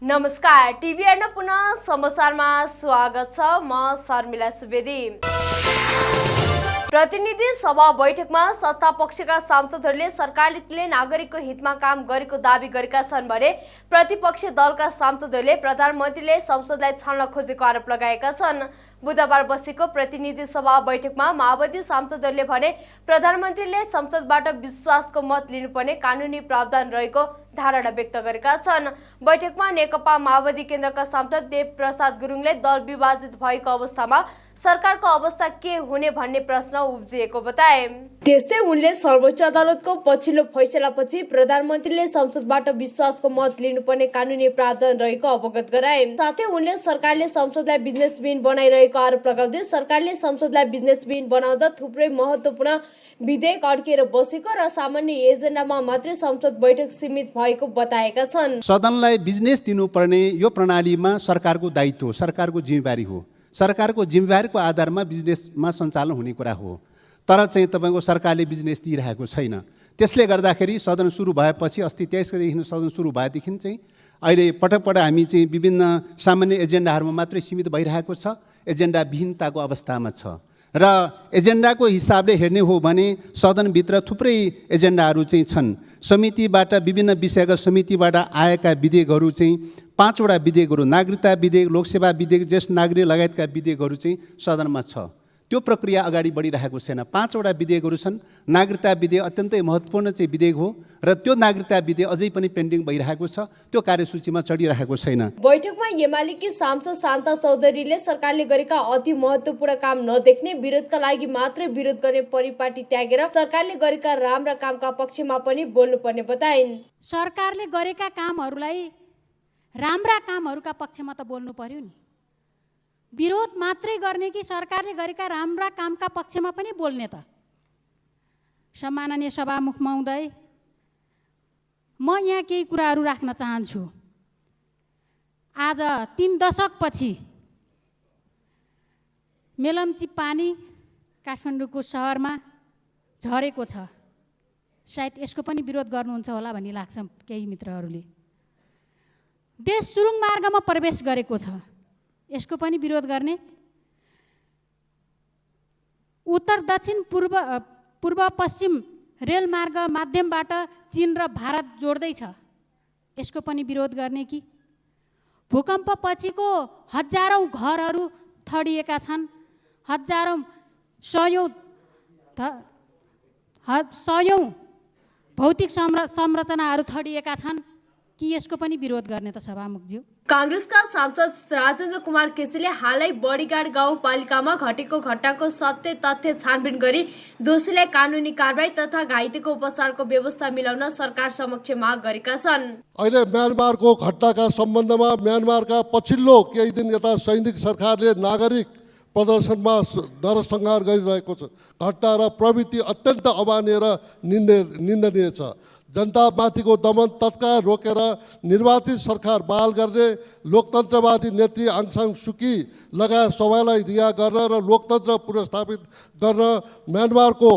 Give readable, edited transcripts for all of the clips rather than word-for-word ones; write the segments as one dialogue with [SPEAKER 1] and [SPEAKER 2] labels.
[SPEAKER 1] नमस्कार, टिभी हेर्न पुनः समाचारमा स्वागत छ। म शर्मिला सुवेदी। प्रतिनिधि सभा बैठकमा सत्ता पक्षका सांसदहरूले सरकारले नागरिकको हितमा काम गरेको दाबी गरेका छन् भने प्रतिपक्षी दलका सांसदहरूले प्रधानमन्त्रीले संसदलाई छाड्न खोजेको आरोप लगाएका छन्। बुधबार बसेको प्रतिनिधि सभा बैठकमा माओवादी सांसदहरूले भने प्रधानमन्त्रीले संसदबाट विश्वासको मत लिनुपर्ने कानुनी प्रावधान रहेको धारणा व्यक्त गरेका छन्। बैठकमा नेकपा माओवादी केन्द्रका सांसद देव प्रसाद गुरुङले दल विभाजित भएको अवस्थामा सरकारको अवस्था के हुने भन्ने प्रश्न उब्जिएको बताए। त्यस्तै उनले सर्वोच्च अदालतको पछिल्लो फैसलापछि प्रधानमन्त्रीले संसदबाट विश्वासको मत लिनुपर्ने कानुनी प्रावधान रहेको अवगत गराए। साथै उनले सरकारले संसदलाई बिजनेसबिन बनाइरहेको आरोप लगाउँदै सरकारले संसदलाई बिजनेसबिन बनाउँदा थुप्रै महत्त्वपूर्ण विधेयक अड्किएर बसेको र सामान्य एजेन्डामा मात्रै संसद बैठक सीमित भएको बताएका छन्।
[SPEAKER 2] सदनलाई बिजनेस दिनुपर्ने यो प्रणालीमा सरकारको दायित्व, सरकारको जिम्मेवारी हो। सरकारको जिम्मेवारीको आधारमा बिजनेसमा सञ्चालन हुने कुरा हो। तर चाहिँ तपाईको सरकारले बिजनेस दिइरहेको छैन। त्यसले गर्दाखेरि सदन सुरु भएपछि अस्ति 23 गतेदेखि सदन सुरु भएदेखि चाहिँ अहिले पटक हामी चाहिँ विभिन्न सामान्य एजेन्डाहरूमा मात्रै सीमित भइरहेको छ। एजेन्डा विहीनताको अवस्थामा छ र एजेन्डाको हिसाबले हेर्ने हो भने सदनभित्र थुप्रै एजेन्डाहरू चाहिँ छन्। समितिबाट विभिन्न विषयका समितिबाट आएका विधेयकहरू चाहिँ 5 वटा विधेयकहरू, नागरिकता विधेयक, लोकसेवा विधेयक, ज्येष्ठ नागरिक लगायतका विधेयकहरू चाहिँ सदनमा छ। त्यो प्रक्रिया अगाडि बढिरहेको छैन। 5 वटा विधेयकहरू छन्। नागरिकता विधेयक अत्यन्तै महत्त्वपूर्ण चाहिँ विधेयक हो र त्यो नागरिकता विधेयक अझै पनि पेन्डिङ भइरहेको छ। त्यो कार्यसूचीमा चढिरहेको छैन।
[SPEAKER 1] बैठकमा एमालेकी सांसद शान्ता चौधरीले सरकारले गरेका अति महत्त्वपूर्ण काम नदेख्ने, विरोधका लागि मात्रै विरोध गर्ने परिपाटी त्यागेर सरकारले गरेका राम्रा कामका पक्षमा पनि बोल्नुपर्ने बताइन्।
[SPEAKER 3] सरकारले गरेका कामहरूलाई, राम्रा कामहरूका पक्षमा त बोल्नु पर्यो नि। विरोध मात्रै गर्ने कि सरकारले गरेका राम्रा कामका पक्षमा पनि बोल्ने त? सम्माननीय सभामुख महोदय, म यहाँ केही कुराहरू राख्न चाहन्छु। आज 3 दशकपछि मेलम्ची पानी काठमाडौँको सहरमा झरेको छ। सायद यसको पनि विरोध गर्नुहुन्छ होला भन्ने लाग्छ केही मित्रहरूले। देश सुरुङ मार्गमा प्रवेश गरेको छ, यसको पनि विरोध गर्ने। उत्तर दक्षिण पूर्व पश्चिम रेलमार्ग माध्यमबाट चीन र भारत जोड्दैछ, यसको पनि विरोध गर्ने कि? भूकम्प पछिको हजारौं घरहरू थडिएका छन्, सयौं भौतिक संरचनाहरू थडिएका छन् कि यसको पनि विरोध गर्ने त सभामुखज्यू?
[SPEAKER 1] कांग्रेसका सांसद राजेन्द्र कुमार केसीले हालै बडीगाड गाउँपालिकामा घटेको घटनाको सत्य तथ्य छानबिन गरी दोषीलाई कानुनी कारबाही तथा घाइतेको उपचारको व्यवस्था मिलाउन सरकार समक्ष माग गरेका छन्।
[SPEAKER 4] अहिले म्यानमारको घटनाका सम्बन्धमा म्यानमारका पछिल्लो केही दिन यता सैनिक सरकारले नागरिक प्रदर्शनमा नरसंहार गरिरहेको छ। घटना र प्रवृत्ति अत्यन्त अमान्य र निन्दनीय छ। जनतामाथिको दमन तत्काल रोकेर निर्वाचित सरकार बहाल गर्ने, लोकतन्त्रवादी नेत्री आङ सान सुकी लगायत सबैलाई रिहा गर्न र लोकतन्त्र पुनर्स्थापित गर्न म्यानमारको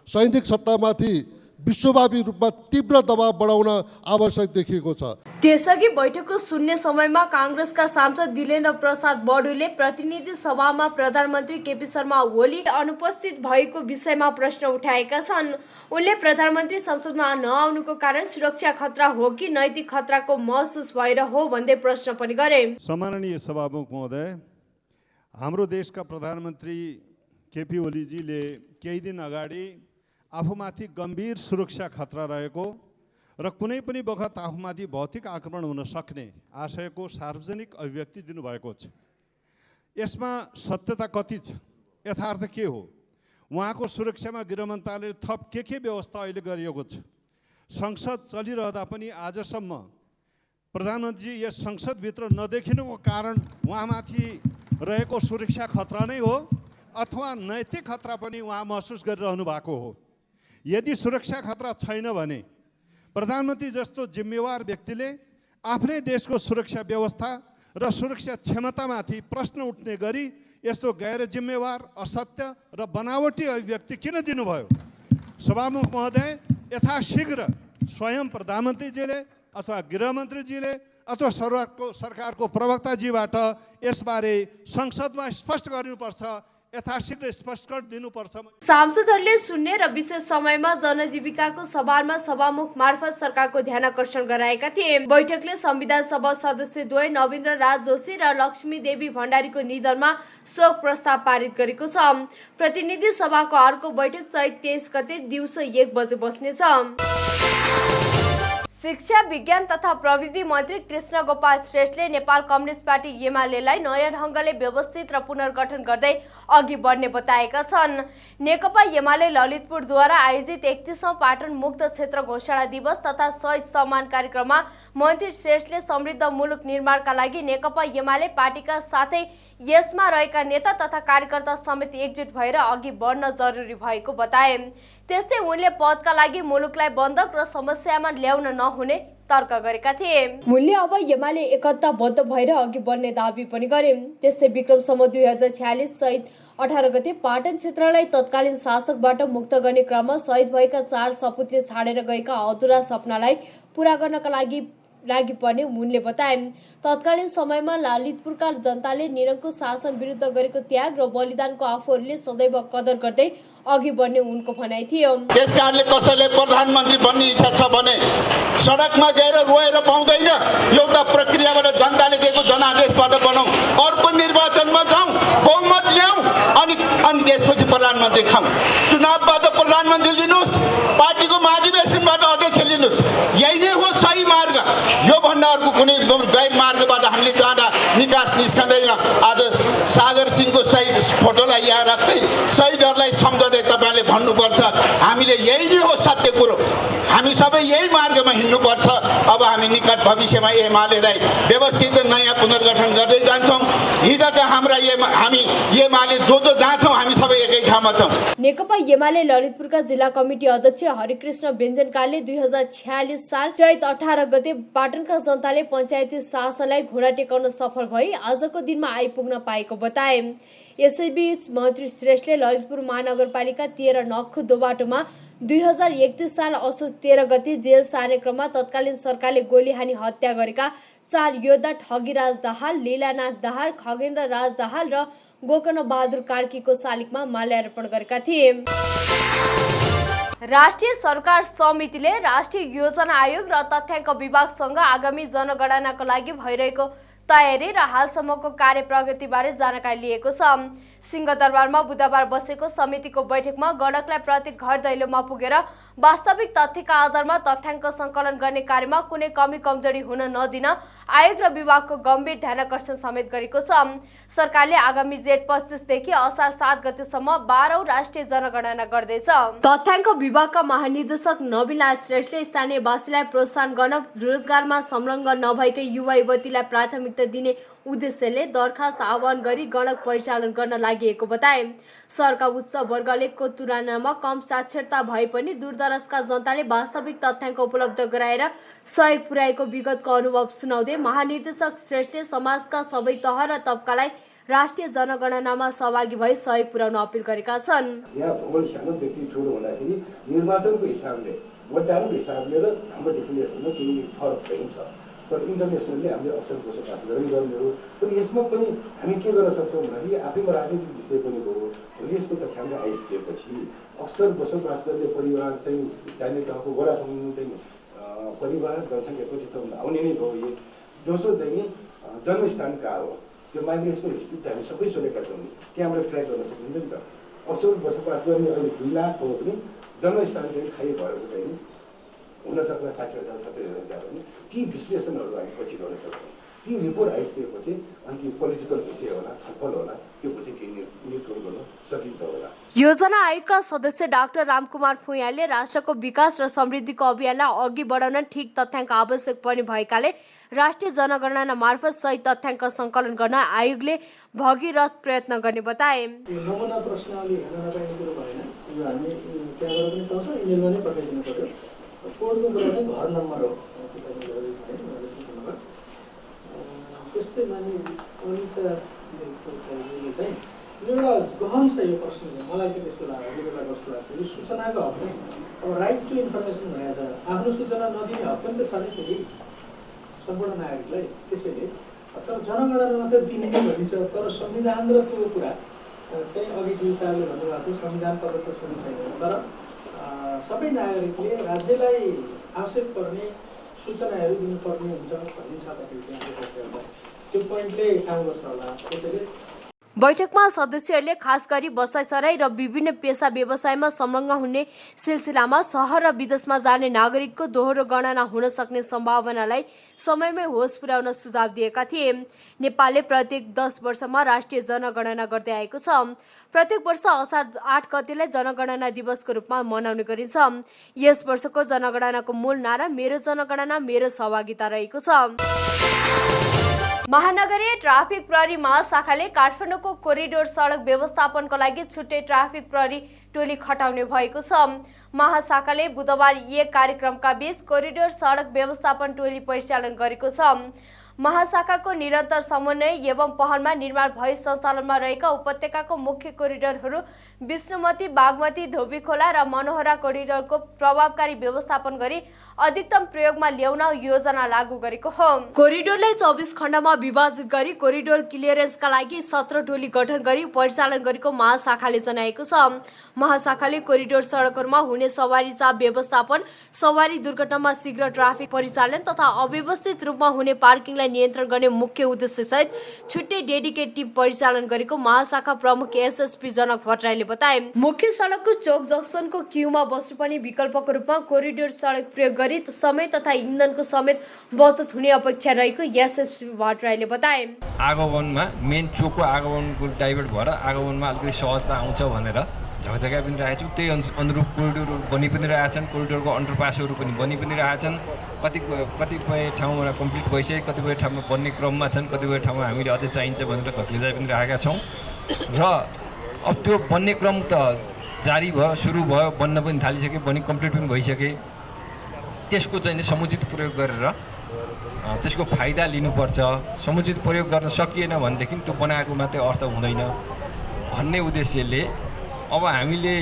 [SPEAKER 4] सैनिक सत्तामाथि विश्वव्यापी रूपमा तीव्र दबाव बढाउन आवश्यक देखिएको छ।
[SPEAKER 1] त्यसअघि बैठकको शून्य समयमा कांग्रेसका सांसद दिलेन्द्र प्रसाद बडुले प्रतिनिधि सभामा प्रधानमन्त्री केपी शर्मा ओली अनुपस्थित भएको विषयमा प्रश्न उठाएका छन्। उनले प्रधानमन्त्री संसदमा नआउनुको कारण सुरक्षा खतरा हो कि नैतिक खतराको महसुस भएर हो भन्दै प्रश्न पनि गरे।
[SPEAKER 5] सम्माननीय सभामुख महोदय, हाम्रो देशका प्रधानमन्त्री केपी ओलीजीले केही दिन अगाडि आफूमाथि गम्भीर सुरक्षा खतरा रहेको र कुनै पनि बखत आफूमाथि भौतिक आक्रमण हुन सक्ने आशयको सार्वजनिक अभिव्यक्ति दिनुभएको छ। यसमा सत्यता कति छ, यथार्थ के हो? उहाँको सुरक्षामा गृह मन्त्रालयले थप के व्यवस्था अहिले गरिएको छ? संसद चलिरहँदा पनि आजसम्म प्रधानमन्त्री यस संसदभित्र नदेखिनुको कारण उहाँमाथि रहेको सुरक्षा खतरा नै हो अथवा नैतिक खतरा पनि उहाँ महसुस गरिरहनु भएको हो? यदि सुरक्षा खतरा छैन भने प्रधानमन्त्री जस्तो जिम्मेवार व्यक्तिले आफ्नै देशको सुरक्षा व्यवस्था र सुरक्षा क्षमतामाथि प्रश्न उठ्ने गरी यस्तो गैर जिम्मेवार, असत्य र बनावटी अभिव्यक्ति किन दिनुभयो? सभामुख महोदय, यथाशीघ्र स्वयं प्रधानमन्त्रीजीले अथवा गृहमन्त्रीजीले अथवा सरकारको प्रवक्ताजीबाट यसबारे संसदमा स्पष्ट गरिनुपर्छ, यथाशीघ्र स्पष्टीकरण दिनुपर्छ।
[SPEAKER 1] सांसदहरूले शून्य र विशेष समयमा जनजीविकाको सवालमा सभामुख मार्फत सरकारको ध्यान आकर्षण गराएका थिए। बैठकले संविधान सभा सदस्य द्वय नवीन्द्र राज जोशी र लक्ष्मी देवी भण्डारीको निधनमा शोक प्रस्ताव पारित गरेको छ। प्रतिनिधि सभाको अर्को बैठक चैत 23 गते दिउँसो 1 बजे बस्नेछ। शिक्षा विज्ञान तथा प्रविधि मन्त्री कृष्ण गोपाल श्रेष्ठले नेपाल कम्युनिस्ट पार्टी एमालेलाई नयाँ ढङ्गले व्यवस्थित र पुनर्गठन गर्दै अघि बढ्ने बताएका छन्। नेकपा एमाले ललितपुरद्वारा आयोजित 31औं पाटन मुक्त क्षेत्र घोषणा दिवस तथा शहीद सम्मान कार्यक्रममा मन्त्री श्रेष्ठले समृद्ध मुलुक निर्माणका लागि नेकपा एमाले पार्टीका साथै यसमा रहेका नेता तथा कार्यकर्ता समेत एकजुट भएर अघि बढ्न जरुरी भएको बताए। त्यस्तै उनले पदका लागि मुलुकलाई बन्धक र समस्यामा ल्याउन नहुने तर्क गरेका थिए। मूल्य अब एमाले एकताबद्ध भएर अघि बढ्ने दाबी पनि गरे। त्यस्तै विक्रमसम्म 2046 चैत 18 गते पाटन क्षेत्रलाई तत्कालीन शासकबाट मुक्त गर्ने क्रममा शहीद भएका 4 सपुतले छाडेर गएका अधुरा सपनालाई पूरा गर्नका लागि पर्ने उनले बताए। तत्कालीन समयमा ललितपुरका जनताले निरङ्कुश शासन विरुद्ध गरेको त्याग र बलिदानको आफूहरूले सदैव कदर गर्दै अघि बढ्ने उनको भनाइ थियो।
[SPEAKER 6] त्यसकारणले कसैले प्रधानमन्त्री बन्ने इच्छा छ भने सडकमा गएर रोएर पाउँदैन। एउटा प्रक्रियाबाट जनताले दिएको जनादेशबाट बनाऊ, अर्को निर्वाचनमा जाउँ, बहुमत ल्याउँ, अनि त्यसपछि प्रधानमन्त्री खाउँ। चुनावबाट प्रधानमन्त्री लिनुहोस्, पार्टीको महाधिवेशनबाट अध्यक्ष लिनुहोस्, यही नै हो सही मार्ग। यो भन्दा अर्को कुनै गैर मार्गबाट हामीले जाँदा निकास निस्कँदैन। आज सागर सिंहको शहीद फोटोलाई यहाँ राख्दै शहीदहरूलाई सम्झँदै तपाईँले भन्नुपर्छ हामीले यही नै हो सत्य कुरो, हामी सबै यही मार्गमा हिँड्नुपर्छ। अब हामी निकट भविष्यमा एमालेलाई व्यवस्थित नयाँ पुनर्गठन गर्दै जान्छौँ। हिजोका हाम्रा हामी एमाले जो जान्छौँ हामी सबै एकै ठाउँमा छौँ।
[SPEAKER 1] नेकपा एमाले ललितपुरका जिल्ला कमिटी अध्यक्ष हरिकृष्ण व्यञ्जनकारले 2046 साल चैत 18 गते पाटनका जनताले पञ्चायती शासनलाई घोडा टेकाउन सफल भई आजको दिनमा आइपुग्न पाएको बताए। यसैबीच मन्त्री श्रेष्ठले ललितपुर महानगरपालिका 13 नखुदो बाटोमा 2031 साल असोज 13 गते जेल सार्ने क्रममा तत्कालीन सरकारले गोली हानी हत्या गरेका 4 योद्धा ठगीराज दाहाल, लीलानाथ दाहाल, खगेन्द्र राज दाहाल र गोकर्ण बहादुर कार्कीको शालिगमा माल्यार्पण गरेका थिए। राष्ट्रिय सरकार समितिले राष्ट्रिय योजना आयोग र तथ्याङ्क विभागसँग आगामी जनगणनाको लागि भइरहेको तयारी र हालसम्मको कार्य प्रगतिबारे जानकारी लिएको छ। सिंहदरबारमा बुधबार बसेको समितिको बैठकमा गणकलाई प्रत्येक घर दैलोमा पुगेर वास्तविक तथ्यका आधारमा तथ्याङ्क सङ्कलन गर्ने कार्यमा कुनै कमी कमजोरी हुन नदिन आयोग र विभागको गम्भीर ध्यानकर्षण समेत गरेको छ। सरकारले आगामी जेठ 25 देखि असार 7 गतेसम्म 12औं राष्ट्रिय जनगणना गर्दैछ। तथ्याङ्क विभागका महानिर्देशक नवीन श्रेष्ठले स्थानीयवासीलाई प्रोत्साहन गर्न रोजगारमा संलग्न नभएकै युवा युवतीलाई प्राथमिकता दिने उद्देश्यले दरखास्त आह्वान गरी गणक परिचालन गर्न लागि बताए। सरका उच्च वर्गको तुलनामा कम साक्षरता भए पनि दूरदराजका जनताले वास्तविक तथ्याङ्क उपलब्ध गराएर सहयोग पुर्याएको विगतको अनुभव सुनाउँदै महानिर्देशक श्रेष्ठले समाजका सबै तह र तबकालाई राष्ट्रिय जनगणनामा सहभागी भई सहयोग पुर्याउन अपील गरेका छन्।
[SPEAKER 7] यहाँ भूगोल सानो व्यक्ति ठुलो हुँदाखेरि निर्वाचनको हिसाबले मतदानको हिसाबले र हाम्रो डेफिनेसनमा केही फरक चाहिँ छ, तर इन्टरनेसनलले हामीले अक्सर बसोबास गर्ने हो। तर यसमा पनि हामी के गर्न सक्छौँ भन्दाखेरि आफैमा राजनीतिक विषय पनि हो। भोलि यसको तथ्याङ्क आइसकेपछि अक्सर बसोबास गर्ने परिवार चाहिँ स्थानीय तहको वडासम्म चाहिँ परिवार जनसङ्ख्या कति छ भन्दा आउने नै भयो। एक दोस्रो चाहिँ जन्मस्थान कहाँ हो, त्यो माइग्रेसनको हिस्ट्री चाहिँ हामी सबै सुनेका छौँ, त्यहाँबाट ट्र्याक गर्न सकिन्छ नि त। अक्सर बसोबास गर्ने अहिले 2 लाख हो भने जन्मस्थान चाहिँ खाली भएको चाहिँ हुनसक्ला 60,000 70,000 भने ती विश्लेषणहरू हामी पछि गर्न सक्छौँ। ती रिपोर्ट आइसकेपछि अनि त्यो पोलिटिकल विषय होला, छलफल होला, त्यो पछि के निर्णय गर्न सकिन्छ होला।
[SPEAKER 1] योजना आयोगका सदस्य डाक्टर रामकुमार फुयालले राष्ट्रको विकास र समृद्धिको अभियानलाई अघि बढाउन ठिक तथ्याङ्क आवश्यक पर्ने भएकाले राष्ट्रिय जनगणना मार्फत सही तथ्याङ्क सङ्कलन गर्न आयोगले भगीरथ प्रयत्न गर्ने बताए।
[SPEAKER 8] नमुना प्रश्नावली हेर्न नपाइने कुरो भएन, यो हामी त्यहाँबाट पनि पाउँछौँ, इमेलमा नै पठाइदिनु पर्यो। कोडको कुरा चाहिँ घर नम्बर हो, त्यस्तै माने अनिताले चाहिँ एउटा गहन छ यो प्रश्न चाहिँ। मलाई चाहिँ त्यस्तो लाग्यो, यो बेला कस्तो लाग्छ, यो सूचनाको हक चाहिँ अब राइट टु इन्फर्मेसन भनेको छ, आफ्नो सूचना नदिने हक पनि त छ नि फेरि। सम्पूर्ण नागरिकलाई। त्यसैले तर जनगणना मात्रै दिने भनिन्छ, तर संविधान र त्यो कुरा चाहिँ अघि जुन हिसाबले भन्नुभएको थियो संविधान प्रदत्त पनि छैन, तर सबै नागरिकले राज्यलाई आवश्यक पर्ने सूचनाहरू दिनुपर्ने हुन्छ भन्ने छ तपाईँको त्यो पोइन्टले काम गर्छ होला। त्यसैले
[SPEAKER 1] बैठकमा सदस्यहरूले खास गरी बसाइसराई र विभिन्न पेसा व्यवसायमा संलग्न हुने सिलसिलामा सहर र विदेशमा जाने नागरिकको दोहोरो गणना हुन सक्ने सम्भावनालाई समयमै होस पुर्याउन सुझाव दिएका थिए। नेपालले प्रत्येक 10 वर्षमा राष्ट्रिय जनगणना गर्दै आएको छ। प्रत्येक वर्ष असार 8 गतेलाई जनगणना दिवसको रूपमा मनाउने गरिन्छ। यस वर्षको जनगणनाको मूल नारा मेरो जनगणना मेरो सहभागिता रहेको छ। महानगरीय ट्राफिक प्रहरी महाशाखाले काठमाडौँको कोरिडोर सडक व्यवस्थापनको लागि छुट्टै ट्राफिक प्रहरी टोली खटाउने भएको छ। महाशाखाले बुधबार एक कार्यक्रमका बीच कोरिडोर सडक व्यवस्थापन टोली परिचालन गरेको छ। महाशाखाको निरन्तर समन्वय एवं पहलमा निर्माण भई सञ्चालनमा रहेका उपत्यकाको मुख्य कोरिडोरहरू विष्णुमती, बागमती, धोबीखोला र मनोहरा कोरिडोरको प्रभावकारी व्यवस्थापन गरी अधिकतम प्रयोगमा ल्याउन योजना लागू गरेको हो। कोरिडोरलाई 24 खण्डमा विभाजित गरी कोरिडोर क्लियरेन्सका लागि 17 टोली गठन गरी परिचालन गरेको महाशाखाले जनाएको छ। महाशाखाले कोरिडोर सडकहरूमा हुने सवारी चाप व्यवस्थापन, सवारी दुर्घटनामा शीघ्र ट्राफिक परिचालन तथा अव्यवस्थित रूपमा हुने पार्किङलाई नियन्त्रण गर्ने मुख्य उद्देश्य सहित छुट्टै डेडिकेट टिम परिचालन गरेको महाशाखा प्रमुख एसएसपी जनक भट्टराईले बताए। मुख्य सडकको चोक जंक्सनको क्यूमा बस्नु पनि विकल्पको रूपमा कोरिडोर सडक प्रयोग गरी समय तथा इन्धनको समेत बचत हुने अपेक्षा रहेको एसएसपी भट्टराईले बताए।
[SPEAKER 9] आगमनमा मेन चोकको आगमनको डाइभर्ट भएर आगमनमा अलिकति सहजता आउँछ भनेर झकझका पनि राखेको छु। त्यही अनुरूप कोरिडोरहरू बनि पनि रहेछन्, कोरिडोरको अन्डरपासहरू पनि बनि पनि रहेछन्। कतिपय ठाउँमा कम्प्लिट भइसक्यो, कतिपय ठाउँमा बन्ने क्रममा छन्, कतिपय ठाउँमा हामीले अझै चाहिन्छ भनेर घचिँदै पनि राखेका छौँ। र अब त्यो बन्ने क्रम त जारी भयो, सुरु भयो, बन्न पनि थालिसक्यो, बनि कम्प्लिट पनि भइसके। त्यसको चाहिँ समुचित प्रयोग गरेर त्यसको फाइदा लिनुपर्छ। समुचित प्रयोग गर्न सकिएन भनेदेखि त्यो बनाएको मात्रै अर्थ हुँदैन भन्ने उद्देश्यले अब हामीले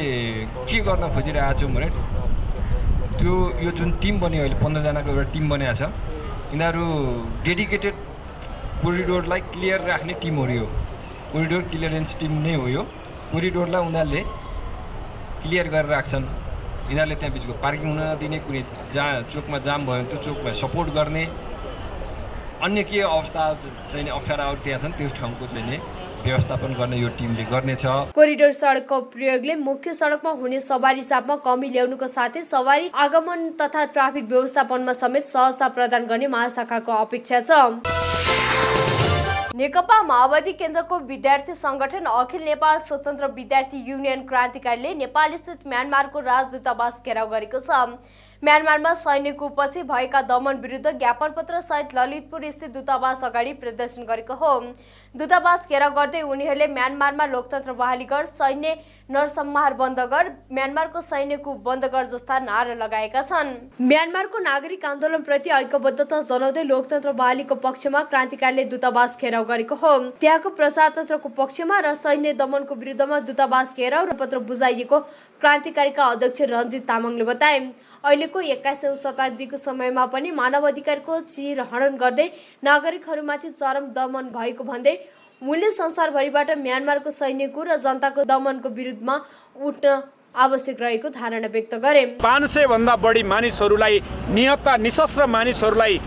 [SPEAKER 9] के गर्न खोजिरहेको छौँ भने त्यो यो जुन टिम बन्यो अहिले 15 जनाको एउटा टिम बनेको छ, यिनीहरू डेडिकेटेड कोरिडोरलाई क्लियर राख्ने टिम हो। यो कोरिडोर क्लियरेन्स टिम नै हो। यो कोरिडोरलाई उनीहरूले क्लियर गरेर राख्छन्। यिनीहरूले त्यहाँ बिचको पार्किङ हुन नदिने, कुनै चोकमा जाम भयो भने त्यो चोकमा सपोर्ट गर्ने, अन्य के अवस्था चाहिँ अप्ठ्याराहरू त्यहाँ छन् त्यस ठाउँको चाहिँ व्यवस्थापन गर्ने यो टिमले गर्नेछ।
[SPEAKER 1] कोरिडोर सडकको प्रयोगले मुख्य सडकमा हुने सवारी चापमा कमी ल्याउनुको साथै सवारी आगमन तथा ट्राफिक व्यवस्थापनमा समेत सहजता प्रदान गर्ने महाशाखाको अपेक्षा छ। नेकपा माओवादी केन्द्रको विद्यार्थी संगठन अखिल नेपाल स्वतन्त्र विद्यार्थी युनियन क्रान्तिकारीले नेपाल स्थित म्यानमारको राजदूतावास घेराउ गरेको छ। म्यानमारमा सैन्यको उपस्थित भएका दमन विरुद्ध ज्ञापन पत्र सहित ललितपुर स्थित दूतावास अगाडि प्रदर्शन गरेको हो। दूतावास घेराउ गर्दै उनीहरूले म्यानमारमा लोकतन्त्र बहाली गर, सैन्य नरसंहार बन्द गर, म्यानमारको सैन्यको बन्द गर जस्ता नारा लगाएका छन्। म्यानमारको नागरिक आन्दोलन प्रति ऐक्यबद्धता जनाउँदै लोकतन्त्र बहालीको पक्षमा क्रान्तिकारीले दूतावास घेराउ गरेको हो। त्यहाँको प्रजातन्त्रको पक्षमा र सैन्य दमनको विरुद्धमा दूतावास घेराउ र पत्र बुझाइएको क्रान्तिकारीका अध्यक्ष रञ्जित तामाङले बताए। अहिलेको 21औं शताब्दीको समयमा पनि मानवाधिकारको चिर हनन गर्दै नागरिकहरूमाथि चरम दमन भएको भन्दै उनले संसारभरिबाट म्यानमारको सैन्यको र जनताको दमनको विरुद्धमा उठ्न आवश्यक रहेको धारणा व्यक्त गरे।
[SPEAKER 10] 500 भन्दा बढी मानिसहरूलाई निहत्ता निशस्त्र मानिसहरूलाई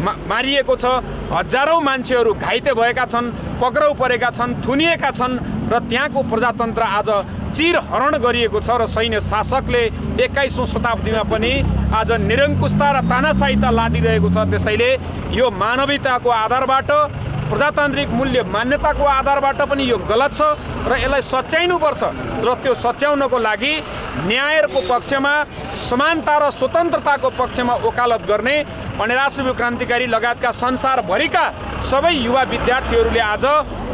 [SPEAKER 10] मारिएको छ। हजारौं मान्छेहरू घाइते भएका छन्, पक्राउ परेका छन्, थुनिएका छन् र त्यहाँको प्रजातन्त्र आज चिरहरण गरिएको छ। र सैन्य शासकले 21औं शताब्दीमा पनि आज निरङ्कुशता र तानाशाहीता लादिरहेको छ। त्यसैले यो मानवीयताको आधारबाट, प्रजातान्त्रिक मूल्य मान्यताको आधारबाट पनि यो गलत छ र यसलाई सच्याउनुपर्छ। र त्यो सच्याउनको लागि न्यायको पक्षमा, समानता र स्वतन्त्रताको पक्षमा वकालत गर्ने अनिराश्रवी क्रान्तिकारी लगायतका संसारभरिका सबै युवा विद्यार्थीहरूले आज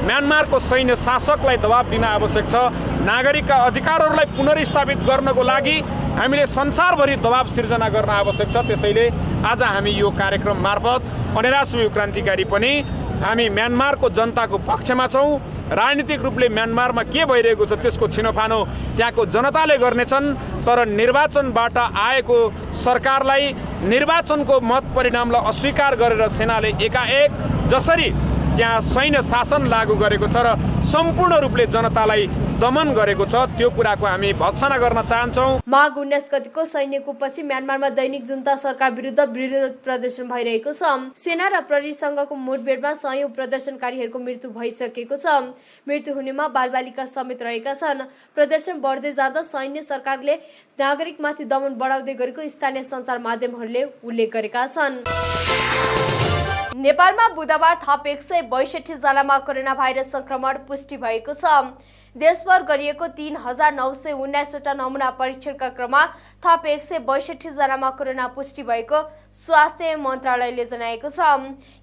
[SPEAKER 10] म्यानमारको सैन्य शासकलाई दबाब दिन आवश्यक छ। नागरिकका अधिकारहरूलाई पुनर्स्थापित गर्नको लागि हामीले संसारभरि दबाब सिर्जना गर्न आवश्यक छ। त्यसैले आज हामी यो कार्यक्रम मार्फत अनिराश्रवी क्रान्तिकारी पनि हामी म्यानमारको जनताको पक्षमा छौँ। राजनीतिक रूपले म्यानमारमा के भइरहेको छ त्यसको छिनोफानो त्यहाँको जनताले गर्नेछन्। तर निर्वाचनबाट आएको सरकारलाई निर्वाचनको मत परिणामलाई अस्वीकार गरेर सेनाले एकाएक जसरी त्यहाँ सैन्य शासन लागू गरेको छ र सम्पूर्ण रूपले जनतालाई दमन गरेको छ त्यो कुराको हामी भत्सना गर्न चाहन्छौँ।
[SPEAKER 1] माघ 19 गतिको सैन्य कुपपछि म्यानमारमा दैनिक जुन्ता सरकार विरुद्ध विरोध प्रदर्शन भइरहेको छ। सेना र प्रहरीसँगको मुठभेडमा सयौं प्रदर्शनकारीहरूको मृत्यु भइसकेको छ। मृत्यु हुनेमा बालबालिका समेत रहेका छन्। प्रदर्शन बढ्दै जाँदा सैन्य सरकारले नागरिकमाथि दमन बढाउँदै गरेको स्थानीय सञ्चार माध्यमहरूले उल्लेख गरेका छन्। नेपालमा बुधबार थप 162 जनामा कोरोना भाइरस संक्रमण पुष्टि भएको छ। देशभर गरिएको 3919 वटा नमुना परीक्षणका क्रममा थप 162 जनामा कोरोना पुष्टि भएको स्वास्थ्य मन्त्रालयले जनाएको छ।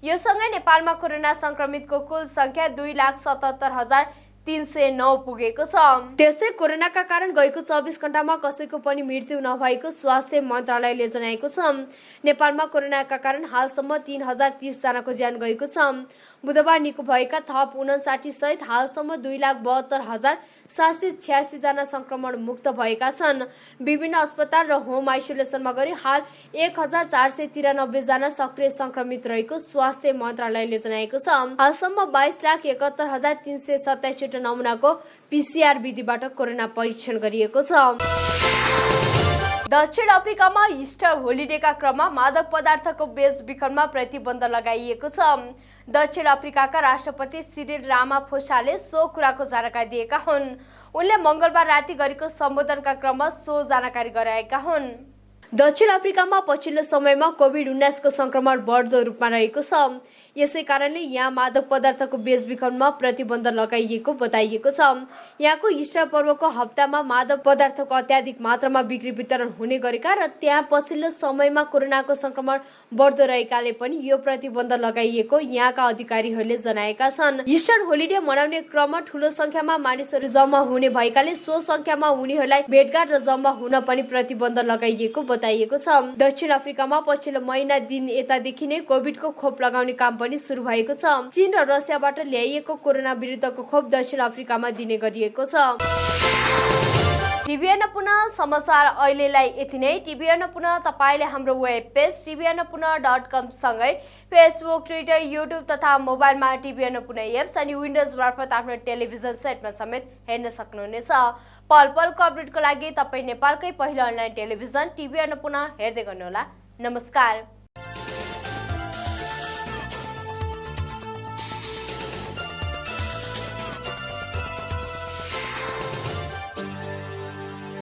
[SPEAKER 1] यो सँगै नेपालमा कोरोना संक्रमितको कुल संख्या 2,77,309 पुगेको छ। त्यस्तै कोरोनाका कारण गएको 24 घण्टामा कसैको पनि मृत्यु नभएको स्वास्थ्य मन्त्रालयले जनाएको छ। नेपालमा कोरोनाका कारण हालसम्म 3030 जनाको ज्यान गएको छ। बुधबार निको भएका थप 59 सहित हालसम्म 2,72,786 जना संक्रमण मुक्त भएका छन्। विभिन्न अस्पताल र होम आइसोलेसनमा गरी हाल 1493 जना सक्रिय संक्रमित रहेको स्वास्थ्य मन्त्रालयले जनाएको छ। हालसम्म 22,71,327 नमुनाको PCR विधिबाट कोरोना परीक्षण गरिएको छ। दक्षिण अफ्रिकामा इस्टर होलिडेका क्रममा मादक पदार्थको बेचबिखनमा प्रतिबन्ध लगाइएको छ। दक्षिण अफ्रिकाका राष्ट्रपति सिरिल रामाफोसाले सो कुराको जानकारी दिएका हुन्। उनले मंगलबार राति गरेको सम्बोधनका क्रममा सो जानकारी गराएका हुन्। दक्षिण अफ्रिकामा पछिल्लो समयमा कोभिड-19 को संक्रमण बढ्दो रूपमा रहेको छ। यसै कारणले यहाँ मादक पदार्थको बेचबिखनमा प्रतिबन्ध लगाइएको बताइएको छ। यहाँको इस्टर पर्वको हप्तामा मादक पदार्थको अत्याधिक मात्रामा बिक्री वितरण हुने गरेका र त्यहाँ पछिल्लो समयमा कोरोनाको संक्रमण बढ्दो रहेकाले पनि यो प्रतिबन्ध लगाइएको यहाँका अधिकारीहरूले जनाएका छन्। इस्टर होलिडे मनाउने क्रममा ठूलो संख्यामा मानिसहरू जम्मा हुने भएकाले सो संख्यामा उनीहरूलाई भेटघाट र जम्मा हुन पनि प्रतिबन्ध लगाइएको बताइएको छ। दक्षिण अफ्रिकामा पछिल्लो महिना दिन यतादेखि नै कोभिडको खोप लगाउने काम पनि सुरु भएको छ। चीन र रसियाबाट ल्याइएको कोरोना विरुद्धको खोप दक्षिण अफ्रिकामा दिने गरिएको छ। टिभी अन्नपूर्ण समाचार अहिलेलाई यति नै। टिभी अन्नपूर्ण तपाईले हाम्रो वेब पेज tvannapurna.com सँगै फेसबुक, ट्विटर, युट्युब तथा मोबाइलमा टिभी अन्नपूर्ण एप्स अनि विन्डोज मार्फत आफ्नो टेलिभिजन सेटमा समेत हेर्न सक्नुहुनेछ। पल पलको अपडेटको लागि तपाई नेपालकै पहिलो अनलाइन टेलिभिजन टिभी अन्नपूर्ण हेर्दै गर्नुहोला। नमस्कार।